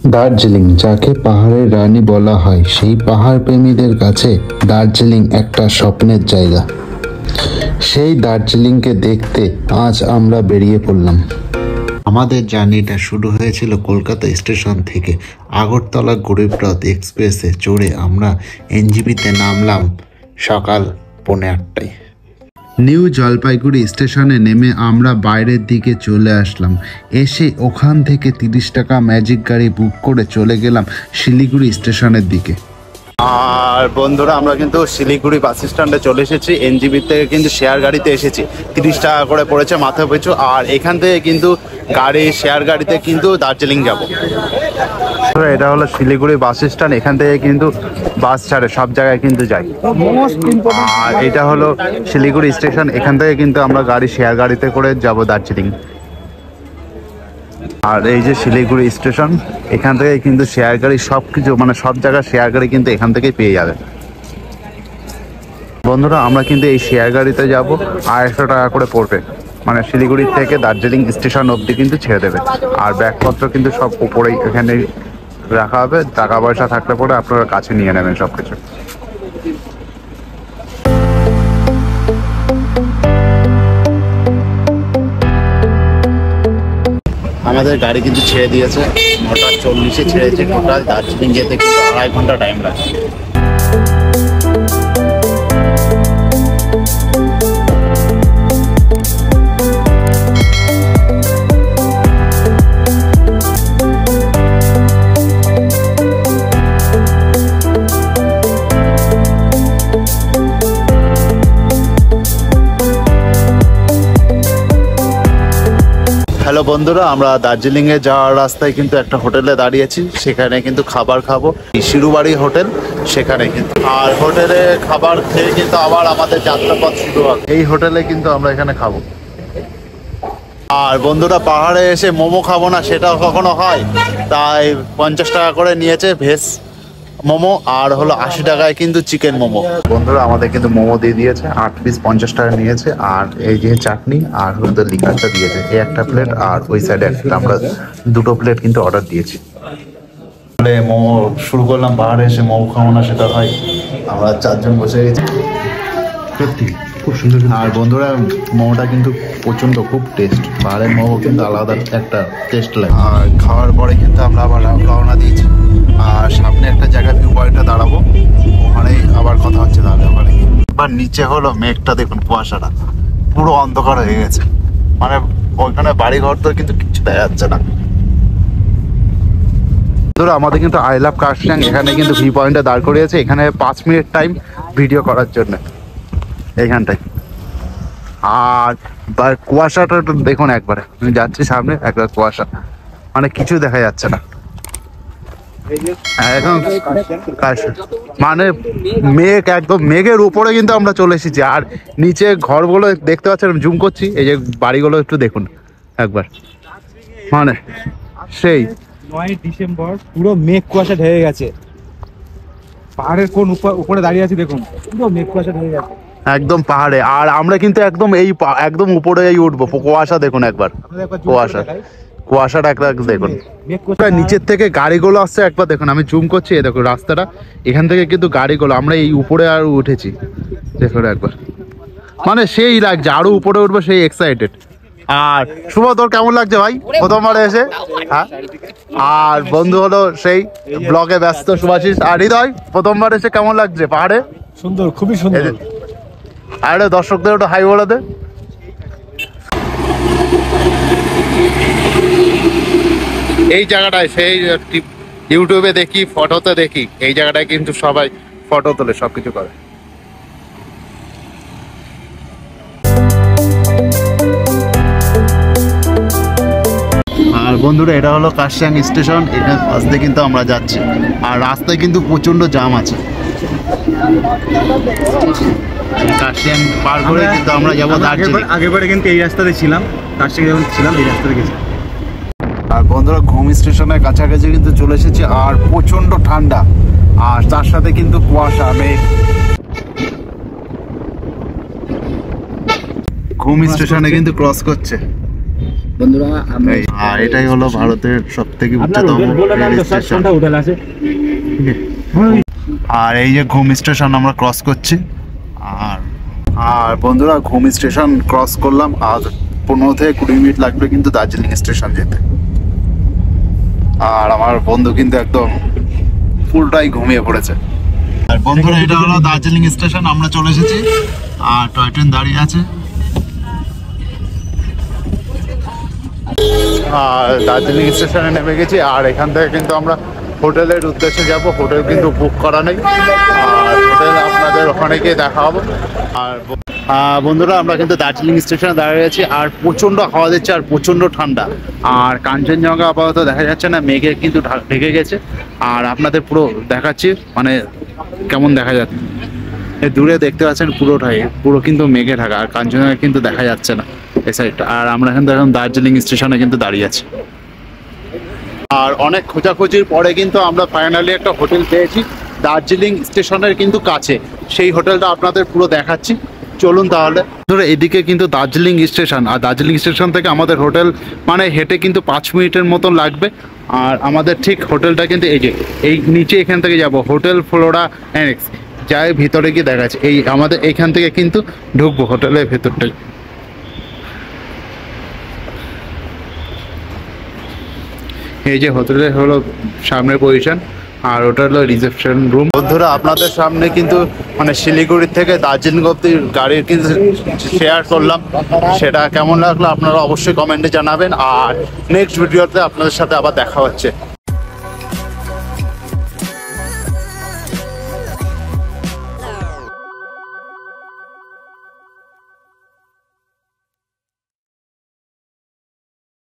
দার্জিলিং, যাকে পাহাড়ের রানী বলা হয়, সেই পাহাড় প্রেমীদের কাছে দার্জিলিং একটা স্বপ্নের জায়গা। সেই দার্জিলিংকে দেখতে আজ আমরা বেরিয়ে পড়লাম। আমাদের জার্নিটা শুরু হয়েছিল কলকাতা স্টেশন থেকে। আগরতলা গরিবরথ এক্সপ্রেসে চড়ে আমরা এনজেপিতে নামলাম সকাল 8:45। নিউ জলপাইগুড়ি স্টেশনে নেমে আমরা বাইরের দিকে চলে আসলাম। এসে ওখান থেকে 30 টাকা ম্যাজিক গাড়ি বুক করে চলে গেলাম শিলিগুড়ি স্টেশনের দিকে। আর বন্ধুরা, আমরা কিন্তু শিলিগুড়ি বাস স্ট্যান্ডে চলে এসেছি। এনজেপি থেকে কিন্তু শেয়ার গাড়িতে এসেছি, 30 টাকা করে পড়েছে মাথা পিছু। আর এখান থেকে কিন্তু শেয়ার গাড়িতে কিন্তু দার্জিলিং যাব। এটা হলো শিলিগুড়ি বাস স্ট্যান্ড, এখান থেকে কিন্তু বাস ছাড়ে, সব জায়গায় কিন্তু যাই। আর এটা হলো শিলিগুড়ি স্টেশন, এখান থেকে কিন্তু আমরা শেয়ার গাড়িতে করে যাব দার্জিলিং। আর এই যে শিলিগুড়ি স্টেশন, এখান থেকে কিন্তু শেয়ার গাড়ি সব কিছু, মানে সব জায়গায় শেয়ার গাড়ি কিন্তু এখান থেকে পেয়ে যাবে। বন্ধুরা, আমরা কিন্তু এই শেয়ার গাড়িতে যাব, 250 টাকা করে পড়বে, মানে শিলিগুড়ি থেকে দার্জিলিং স্টেশন অবধি কিন্তু ছেড়ে দেবে। আর ব্যাগপত্র কিন্তু সব উপরেই এখানে রাখা হবে, টাকা পয়সা থাকলে পরে আপনারা কাছে নিয়ে নেবেন সব কিছু। আমাদের গাড়ি কিন্তু ছেড়ে দিয়েছে, 9:40-এ ছেড়েছে। টোটাল দার্জিলিং যেতে কিন্তু 2.5 ঘন্টা টাইম লাগে। হ্যালো বন্ধুরা, আমরা দার্জিলিংয়ে যাওয়ার রাস্তায় কিন্তু একটা হোটেলে দাঁড়িয়েছি। সেখানে কিন্তু খাবার খাবো, শিরুবাড়ি হোটেল, সেখানে কিন্তু। আর হোটেলে খাবার খেয়ে কিন্তু আবার আমাদের যাত্রাপথ শুরু হবে। এই হোটেলে কিন্তু আমরা এখানে খাবো। আর বন্ধুরা, পাহাড়ে এসে মোমো খাবো না সেটাও কখনো হয়, তাই 50 টাকা করে নিয়েছে ভেজ মোমো, আর হলো 80 টাকায় কিন্তু চিকেন মোমো। বন্ধুরা, আমাদের কিন্তু মোমো দিয়ে দিয়েছে, 8 পিস 50 টাকা নিয়েছে। আর এই যে চাটনি আর হলুদের লিকারটা দিয়েছে, এই একটা প্লেট আর ওই সাইডে একটা। আমরা 2টো প্লেট কিন্তু অর্ডার দিয়েছি। মোমো শুরু করলাম, পাহাড়ে এসে মোমো খাবো না সেটা হয়। আমরা 4 জন বসে গেছি, সত্যি খুব সুন্দর। আর বন্ধুরা, মোমোটা কিন্তু প্রচণ্ড, খুব টেস্ট। পাহাড়ের মোমো কিন্তু আলাদা একটা টেস্ট লাগে। আর খাওয়ার পরে কিন্তু আমরা আবার রওনা দিয়েছি। আর সামনে একটা জায়গা ভিউ পয়েন্টে দাঁড়াবো, ওখানেই আবার কথা হচ্ছে। তাহলে ওখানে এবার নিচে হলো মেঘটা, দেখুন কুয়াশাটা পুরো অন্ধকার হয়ে গেছে, মানে ওইখানে বাড়ি ঘর তো কিন্তু কিছু দেখা যাচ্ছে না। ধরো আমাদের কিন্তু আই লাভ কার্শিয়াং এখানে কিন্তু ভিউ পয়েন্টে দাঁড় করিয়েছে। এখানে 5 মিনিট টাইম ভিডিও করার জন্য এইখানটায়। আর কুয়াশাটা দেখুন একবারে, আমি যাচ্ছি সামনে, একবার কুয়াশা, মানে কিছু দেখা যাচ্ছে না এখন। মানে মেঘ, একদম মেঘের উপরে কিন্তু আমরা চলে এসেছি। আর নিচে ঘরগুলো দেখতে পাচ্ছেন, জুম করছি, এই যে বাড়িগুলো একটু দেখুন একবার, মানে সেই 9 ডিসেম্বর পুরো মেঘ কুয়াশা ঢেকে গেছে। পাহাড়ের কোন উপরে দাঁড়িয়ে আছি দেখুন, পুরো মেঘ কুয়াশা ঢেকে গেছে একদম পাহাড়ে। আর আমরা কিন্তু একদম একদম উপরে উঠবো। কুয়াশা দেখুন একবার, কুয়াশাটা একবার দেখুন। নিচের থেকে গাড়িগুলো আসছে একবার দেখুন, আমি জুম করছি, এই দেখুন রাস্তাটা, এখান থেকে কিন্তু গাড়িগুলো, আমরা এই উপরে আর উঠেছি দেখুন একবার, মানে সেই লাগছে, আরো উপরে উঠবো, সেই এক্সাইটেড। আর শুভ, তোর কেমন লাগছে ভাই প্রথমবারে এসে? হ্যাঁ। আর বন্ধু হলো সেই ব্লগে ব্যস্ত শুভাশিস। আর হৃদয়, প্রথমবার এসে কেমন লাগছে পাহাড়ে? সুন্দর, খুবই সুন্দর। আর দর্শকদের ওটা হাই বলে দে। এই জায়গাটায় সেই ইউটিউবে দেখি, ফটোতে দেখি, এই জায়গাটায় কিন্তু সবাই ফটো তোলে, সবকিছু করে। আর বন্ধুরা, এটা হলো কার্শিয়াং স্টেশন, এখানে পাশ দিয়ে কিন্তু আমরা যাচ্ছি। আর রাস্তায় কিন্তু প্রচন্ড জ্যাম আছে। কার্শিয়াং পার করে কিন্তু আমরা যাবো দার্জিলিং। আগেবারে কিন্তু এই রাস্তাতে ছিলাম, কার্শিয়াং যখন ছিলাম এই রাস্তাতে গেছি। আর বন্ধুরা, ঘুম স্টেশনের কাছাকাছি কিন্তু চলে এসেছি। আর প্রচন্ড ঠান্ডা, আর তার সাথে কিন্তু কুয়াশা, মেঘ। ঘুম স্টেশনে কিন্তু ক্রস করছে। বন্ধুরা আমরা আর এটাই হলো ভারতের সব থেকে উচ্চতম রেল স্টেশন। আর এই যে ঘুম স্টেশন আমরা ক্রস করছি। আর বন্ধুরা ঘুম স্টেশন ক্রস করলাম, আর 15 থেকে 20 মিনিট লাগবে কিন্তু দার্জিলিং স্টেশন যেতে। আর আমার বন্ধু কিন্তু একদম পুরোটাই ঘুমিয়ে পড়েছে। আর বন্ধুরা এটা হলো দার্জিলিং স্টেশন, আমরা চলে এসেছি। আর টয় ট্রেন দাঁড়িয়ে আছে। আর দার্জিলিং স্টেশনে নেমে গেছি। আর এখান থেকে কিন্তু আমরা হোটেলের উদ্দেশ্যে যাব। হোটেল কিন্তু বুক করা নেই, আর হোটেল আপনাদের ওখানে গিয়ে দেখা হবে। আর বন্ধুরা আমরা কিন্তু দার্জিলিং স্টেশনে দাঁড়িয়ে আছি, আর প্রচণ্ড হাওয়া দিচ্ছে আর প্রচণ্ড ঠান্ডা। আর কাঞ্চনজঙ্ঘা আপাতত দেখা যাচ্ছে না, মেঘে কিন্তু ঢেকে গেছে। আর আপনাদের পুরো দেখাচ্ছি মানে কেমন দেখা যাচ্ছে। দূরে দেখতে পাচ্ছেন পুরো কিন্তু মেঘে ঢাকা, আর কাঞ্চনজঙ্ঘা কিন্তু দেখা যাচ্ছে না এই সাইডটা। আর আমরা এখন দার্জিলিং স্টেশনে কিন্তু দাঁড়িয়ে আছি। আর অনেক খোঁজাখুঁজির পরে কিন্তু আমরা ফাইনালি একটা হোটেল পেয়েছি দার্জিলিং স্টেশনের কিন্তু কাছে। সেই হোটেলটা আপনাদের পুরো দেখাচ্ছি, চলুন তাহলে। ধরো এদিকে কিন্তু দার্জিলিং স্টেশন, আর দার্জিলিং স্টেশন থেকে আমাদের হোটেল মানে হেঁটে কিন্তু 5 মিনিটের মতন লাগবে। আর আমাদের ঠিক হোটেলটা কিন্তু এই নিচে এখান থেকে যাব, হোটেল ফ্লোরা অ্যানেক্স। যাই ভিতরে গিয়ে দেখাচ্ছি, আমাদের এইখান থেকে কিন্তু ঢুকবো হোটেলের ভেতরটাই। এই যে হোটেলের হলো সামনের পজিশন, আর ওটা হলো রিসেপশন রুম। বন্ধুরা আপনাদের সামনে কিন্তু মানে শিলিগুড়ি থেকে দার্জিলিং অব্দি গাড়ির কিন্তু শেয়ার করলাম, সেটা কেমন লাগলো আপনারা অবশ্যই কমেন্টে জানাবেন। আর নেক্সট ভিডিওতে আপনাদের সাথে আবার দেখা হচ্ছে।